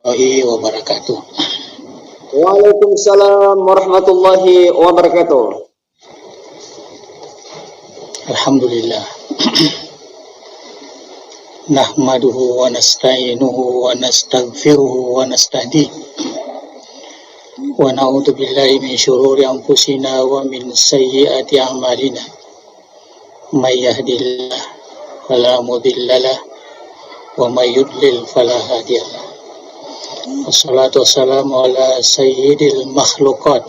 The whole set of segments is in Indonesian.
warahmatullahi wabarakatuh. Waalaikumsalam warahmatullahi wabarakatuh. Alhamdulillah. Nahmaduhu wa nasta'inuhu wa nastaghfiruhu wa nastahdihi wa na'udzu billahi min syururi anfusina wa min sayyiati a'malina. May yahdihillahu fala mudhillalah wa may yudlil fala hadiyalah. Wassalatu wassalamu ala sayyidil makhluqat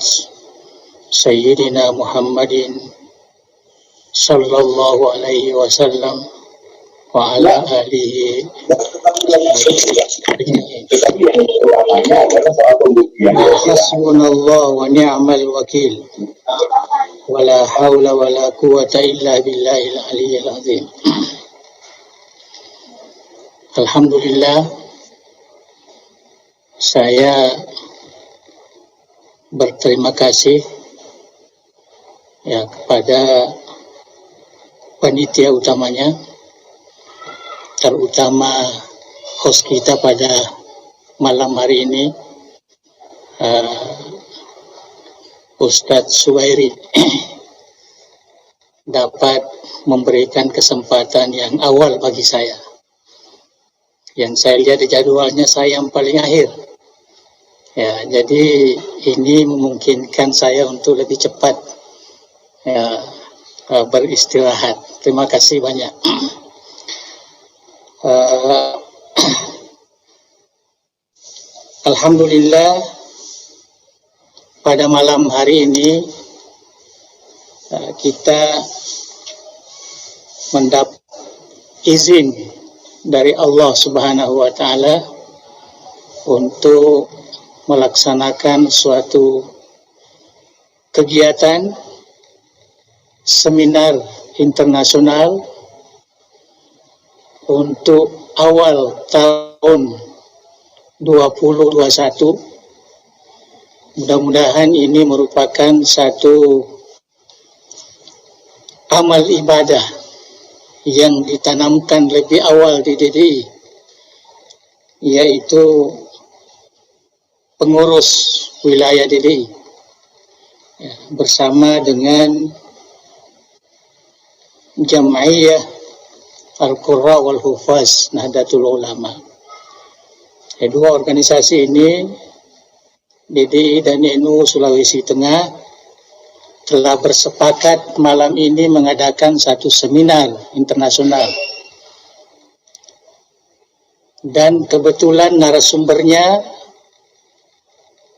sayyidina Muhammadin sallallahu alaihi wasallam wa ala alihi hasbunallah wa ni'mal wakil wala haula wala quwata illa billahil aliyyil azim. Alhamdulillah, saya berterima kasih kepada panitia utamanya, terutama host kita pada malam hari ini, Ustadz Suwairi, dapat memberikan kesempatan yang awal bagi saya. Yang saya lihat di jadwalnya saya yang paling akhir. Jadi ini memungkinkan saya untuk lebih cepat beristirahat. Terima kasih banyak. Alhamdulillah, pada malam hari ini kita mendapat izin dari Allah Subhanahu wa Ta'ala untuk melaksanakan suatu kegiatan seminar internasional untuk awal tahun 2021. Mudah-mudahan ini merupakan satu amal ibadah yang ditanamkan lebih awal di DDI, yaitu pengurus wilayah DDI bersama dengan Jam'iyah Al-Qurra wal Hufaz Nahdlatul Ulama. Dua organisasi ini, DDI dan NU Sulawesi Tengah, telah bersepakat malam ini mengadakan satu seminar internasional. Dan kebetulan narasumbernya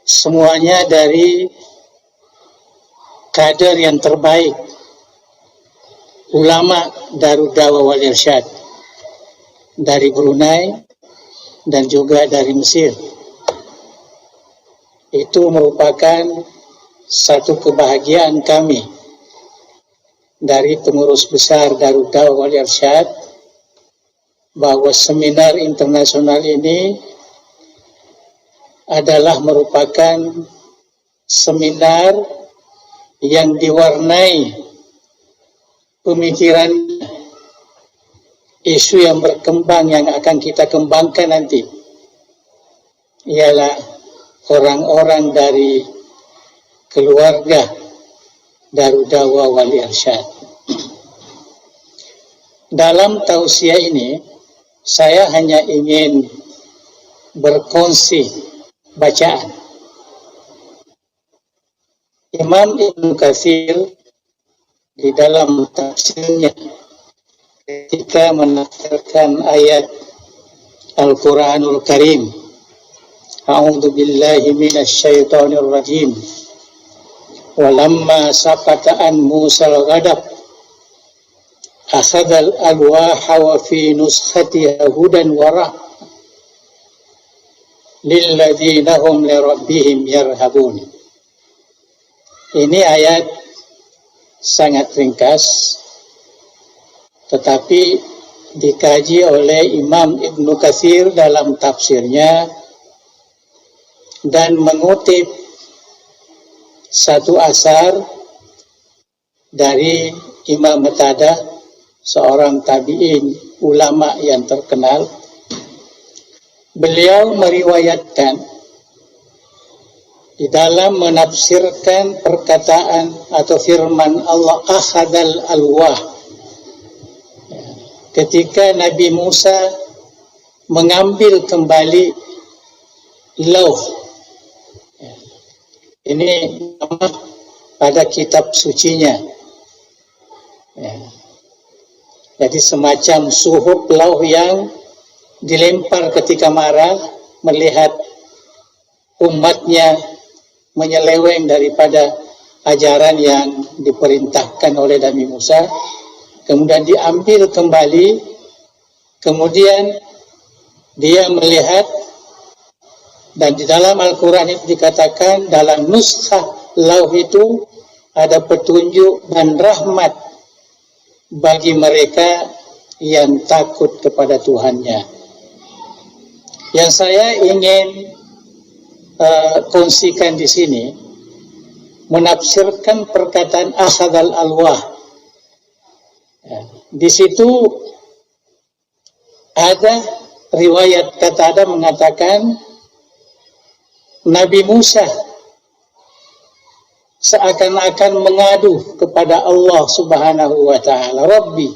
semuanya dari kader yang terbaik, ulama Darud Da'wah wal Irsyad dari Brunei dan juga dari Mesir. Itu merupakan satu kebahagiaan kami dari pengurus besar Darud Da'wah wal Irsyad bahwa seminar internasional ini adalah merupakan seminar yang diwarnai pemikiran isu yang berkembang yang akan kita kembangkan nanti, ialah orang-orang dari keluarga Darud Da'wah wal Irsyad. Dalam tausiah ini, saya hanya ingin berkongsi bacaan. Imam Ibnu Katsir di dalam tafsirnya ketika menafsirkan ayat Al-Quranul Karim, A'udzu billahi minasy syaithanir rajim. Walamma saqata an Musal ghadab akhadhal alwaha wa fi nuskhatiha hudan wa rahmah lilladzina hum li rabbihim yarhabun. Ini ayat sangat ringkas, tetapi dikaji oleh Imam Ibnu Katsir dalam tafsirnya dan mengutip satu asar dari Imam Qatadah, seorang tabi'in ulama yang terkenal, beliau meriwayatkan di dalam menafsirkan perkataan atau firman Allah akhadal alwah, ketika Nabi Musa mengambil kembali lauh. Ini pada kitab sucinya. Jadi semacam suhuf lauh yang dilempar ketika marah melihat umatnya menyeleweng daripada ajaran yang diperintahkan oleh Nabi Musa, kemudian diambil kembali, kemudian dia melihat, dan di dalam Al-Quran itu dikatakan dalam nuskhah lauh itu ada petunjuk dan rahmat bagi mereka yang takut kepada Tuhannya. Yang saya ingin kongsikan di sini menafsirkan perkataan akhadal alwah. Di situ ada riwayat Qatadah mengatakan Nabi Musa seakan-akan mengadu kepada Allah Subhanahu wa taala, Rabbi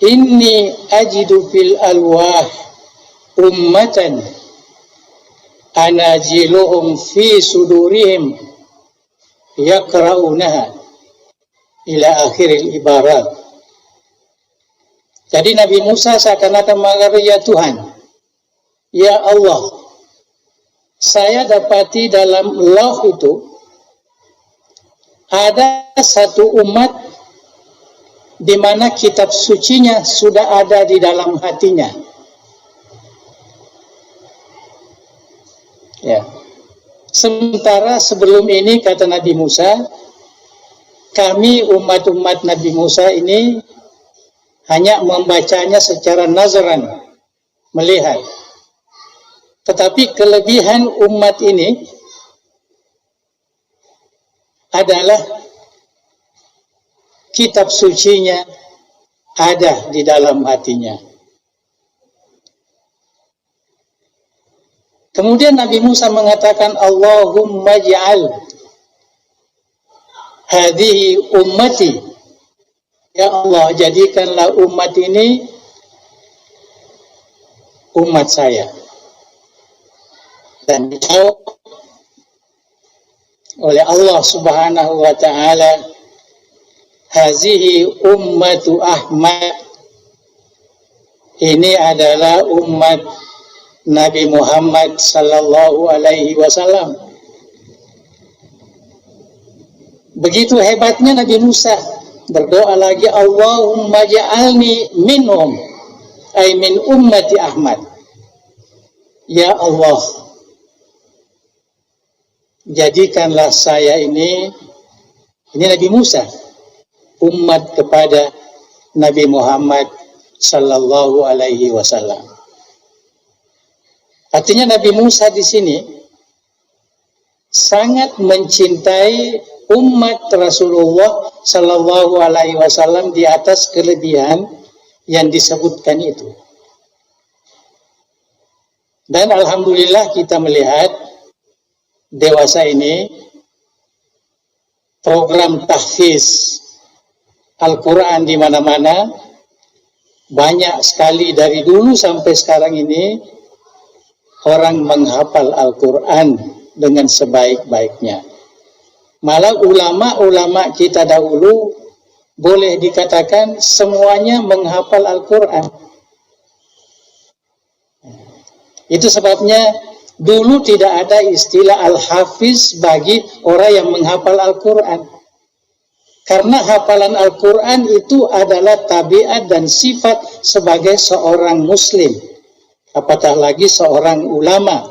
inni ajidu fil alwah ummatan anajiluhum fi sudurihim yaqra'unaha ila akhiril ibarat. Jadi Nabi Musa seakan-akan mengatakan, ya Tuhan, ya Allah, saya dapati dalam lauh itu ada satu umat di mana kitab sucinya sudah ada di dalam hatinya. Ya. Sementara sebelum ini, kata Nabi Musa, kami umat-umat Nabi Musa ini hanya membacanya secara nazaran, melihat. Tetapi kelebihan umat ini adalah kitab sucinya ada di dalam hatinya. Kemudian Nabi Musa mengatakan, Allahumma ja'al hadhihi ummati. Ya Allah, jadikanlah umat ini umat saya. Dan dijawab oleh Allah Subhanahu wa ta'ala, hazihi ummatu Ahmad. Ini adalah umat Nabi Muhammad sallallahu alaihi wasallam. Begitu hebatnya Nabi Musa, berdoa lagi, Allahumma ja'alni minhum, ay min ummati Ahmad. Ya Allah, jadikanlah saya ini Nabi Musa, umat kepada Nabi Muhammad sallallahu alaihi wasallam. Artinya Nabi Musa di sini sangat mencintai umat Rasulullah sallallahu alaihi wasallam di atas kelebihan yang disebutkan itu. Dan alhamdulillah kita melihat dewasa ini program tahfiz Al-Quran di mana-mana, banyak sekali dari dulu sampai sekarang ini orang menghafal Al-Quran dengan sebaik-baiknya. Malah ulama-ulama kita dahulu boleh dikatakan semuanya menghafal Al-Quran. Itu sebabnya dulu tidak ada istilah Al-Hafiz bagi orang yang menghafal Al-Quran. Karena hafalan Al-Quran itu adalah tabiat dan sifat sebagai seorang Muslim. Apatah lagi seorang ulama,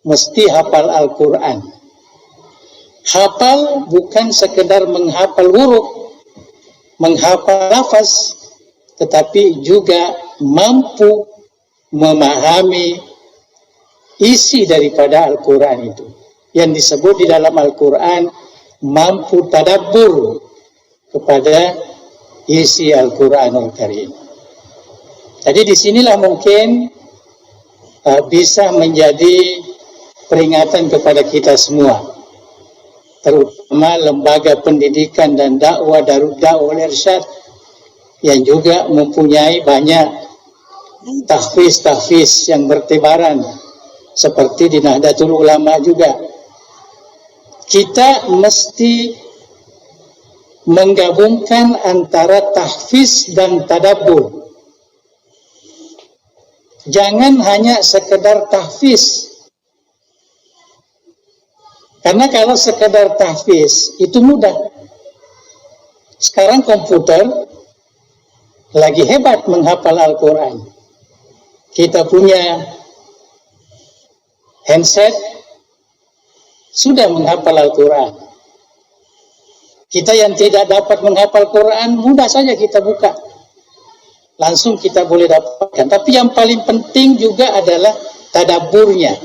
mesti hafal Al-Quran. Hafal bukan sekedar menghafal huruf, menghafal lafaz, tetapi juga mampu memahami isi daripada Al-Quran itu. Yang disebut di dalam Al-Quran, mampu tadabbur kepada isi Al-Quranul Karim. Jadi disinilah mungkin bisa menjadi peringatan kepada kita semua, terutama lembaga pendidikan dan dakwah Darud Da'wah wal Irsyad yang juga mempunyai banyak tahfiz yang bertebaran seperti di Nahdlatul Ulama juga. Kita mesti menggabungkan antara tahfiz dan tadabbur. Jangan hanya sekedar tahfiz. Karena kalau sekedar tahfiz itu mudah. Sekarang komputer lagi hebat menghafal Al-Quran. Kita punya handset sudah menghafal Al-Quran. Kita yang tidak dapat menghafal Quran, mudah saja kita buka. Langsung kita boleh dapatkan. Tapi yang paling penting juga adalah tadabburnya,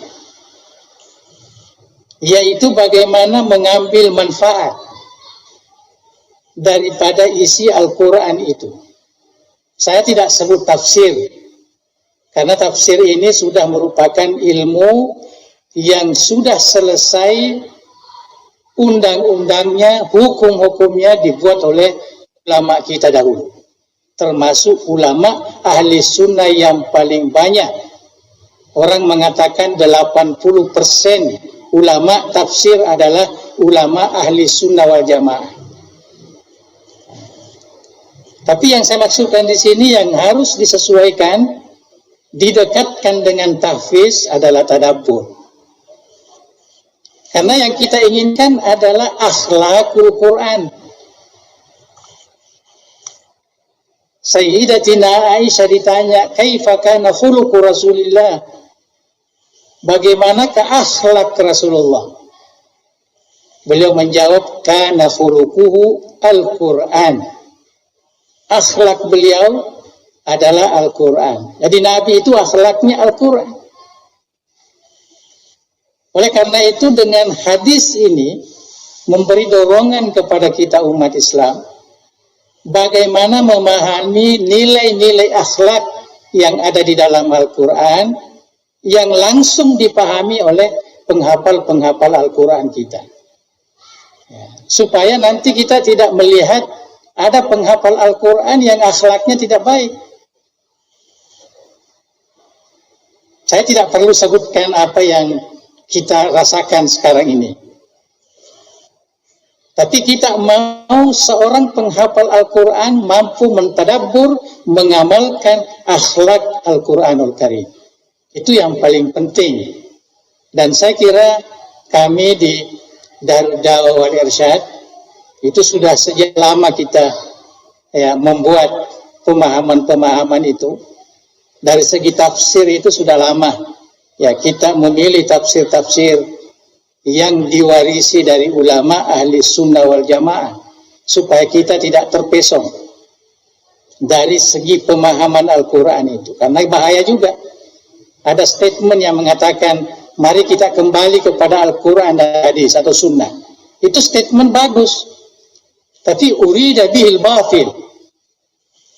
yaitu bagaimana mengambil manfaat daripada isi Al-Quran itu. Saya tidak sebut tafsir, karena tafsir ini sudah merupakan ilmu yang sudah selesai, undang-undangnya, hukum-hukumnya dibuat oleh ulama kita dahulu, termasuk ulama ahli sunnah yang paling banyak. Orang mengatakan 80% ulama tafsir adalah ulama ahli sunnah wal jamaah. Tapi yang saya maksudkan di sini yang harus disesuaikan, didekatkan dengan tahfiz adalah tadabbur. Karena yang kita inginkan adalah akhlakul Quran. Sayyidatina Aisyah ditanya, kaifa kana khuluqu Rasulillah? Bagaimanakah akhlak Rasulullah? Beliau menjawab, kana khuluquhu Al-Quran. Akhlak beliau adalah Al-Quran. Jadi Nabi itu akhlaknya Al-Quran. Oleh karena itu dengan hadis ini memberi dorongan kepada kita umat Islam bagaimana memahami nilai-nilai akhlak yang ada di dalam Al-Quran yang langsung dipahami oleh penghafal-penghafal Al-Quran kita. Supaya nanti kita tidak melihat ada penghafal Al-Quran yang akhlaknya tidak baik. Saya tidak perlu sebutkan apa yang kita rasakan sekarang ini. Tapi kita mau seorang penghafal Al-Quran mampu mentadabbur, mengamalkan akhlak Al-Quranul Karim. Itu yang paling penting. Dan saya kira kami di Darud Da'wah wal Irsyad itu sudah sejak lama kita membuat pemahaman-pemahaman itu. Dari segi tafsir itu sudah lama. Kita memilih tafsir-tafsir yang diwarisi dari ulama ahli sunnah wal jamaah supaya kita tidak terpesong dari segi pemahaman Al-Quran itu. Karena bahaya juga. Ada statement yang mengatakan mari kita kembali kepada Al-Quran dan hadis atau sunnah. Itu statement bagus. Tapi urida bihil batil.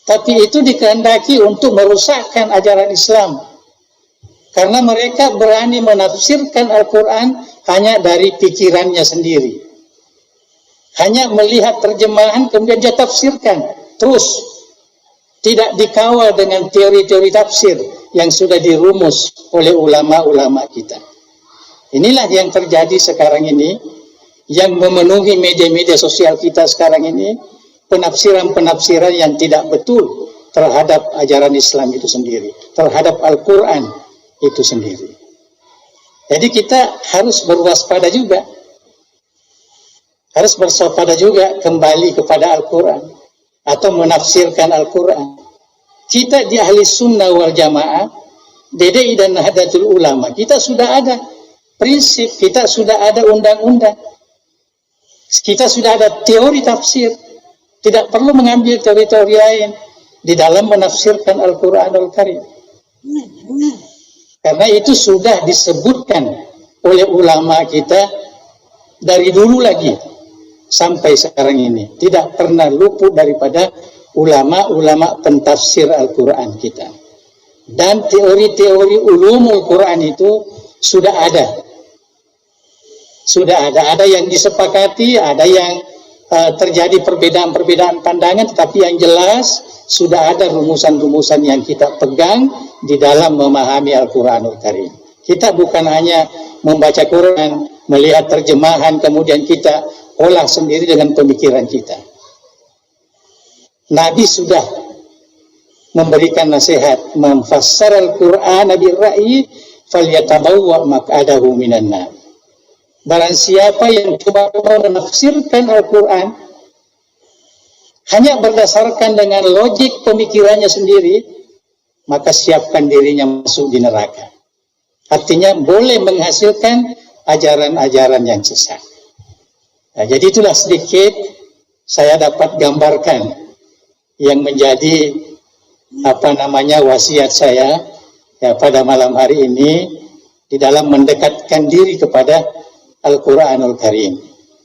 Tapi itu dikehendaki untuk merusakkan ajaran Islam. Karena mereka berani menafsirkan Al-Quran hanya dari pikirannya sendiri. Hanya melihat terjemahan kemudian dia tafsirkan. Terus tidak dikawal dengan teori-teori tafsir yang sudah dirumus oleh ulama-ulama kita. Inilah yang terjadi sekarang ini, yang memenuhi media-media sosial kita sekarang ini, penafsiran-penafsiran yang tidak betul terhadap ajaran Islam itu sendiri, terhadap Al-Quran itu sendiri. Jadi kita harus berwaspada juga. Harus berwaspada juga kembali kepada Al-Quran atau menafsirkan Al-Quran. Kita di ahli sunnah wal jamaah, DDI dan Nahdlatul Ulama, kita sudah ada prinsip, kita sudah ada undang-undang. Kita sudah ada teori tafsir. Tidak perlu mengambil teori-teori lain di dalam menafsirkan Al-Quranul Karim. Karena itu sudah disebutkan oleh ulama kita dari dulu lagi sampai sekarang ini. Tidak pernah luput daripada ulama-ulama pentafsir Al-Quran kita. Dan teori-teori ulumul Quran itu sudah ada. Ada yang disepakati, ada yang terjadi perbedaan-perbedaan pandangan, tetapi yang jelas sudah ada rumusan-rumusan yang kita pegang di dalam memahami Al-Quranul Karim. Kita bukan hanya membaca Quran, melihat terjemahan, kemudian kita olah sendiri dengan pemikiran kita. Nabi sudah memberikan nasihat, "Memfassar Al-Qur'an bir-ra'yi falyatabawwa maq'adahu minan nar." Barang siapa yang coba menafsirkan Al-Quran hanya berdasarkan dengan logik pemikirannya sendiri, maka siapkan dirinya masuk di neraka. Artinya boleh menghasilkan ajaran-ajaran yang sesat. Nah, jadi itulah sedikit saya dapat gambarkan yang menjadi wasiat saya ya pada malam hari ini di dalam mendekatkan diri kepada Al-Quranul Karim.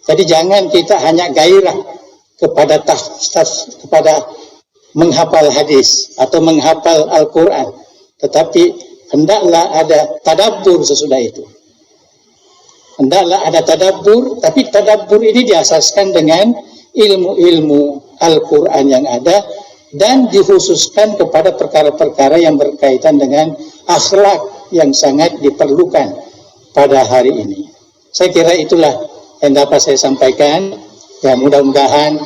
Jadi jangan kita hanya gairah kepada kepada menghafal hadis atau menghafal Al-Quran, tetapi hendaklah ada tadabbur sesudah itu. Hendaklah ada tadabbur, tapi tadabbur ini diasaskan dengan ilmu-ilmu Al-Quran yang ada dan dikhususkan kepada perkara-perkara yang berkaitan dengan akhlak yang sangat diperlukan pada hari ini. Saya kira itulah yang dapat saya sampaikan. Ya, mudah-mudahan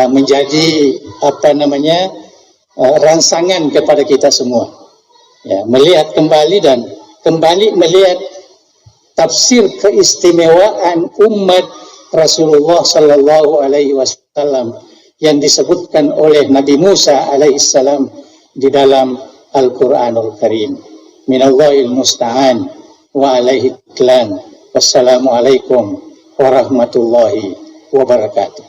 menjadi rangsangan kepada kita semua. Ya, melihat kembali dan kembali melihat tafsir keistimewaan umat Rasulullah Sallallahu Alaihi Wasallam yang disebutkan oleh Nabi Musa alaihissalam di dalam Al-Quranul Karim. Minallahil musta'an wa alaihi tlan. Wassalamualaikum warahmatullahi wabarakatuh.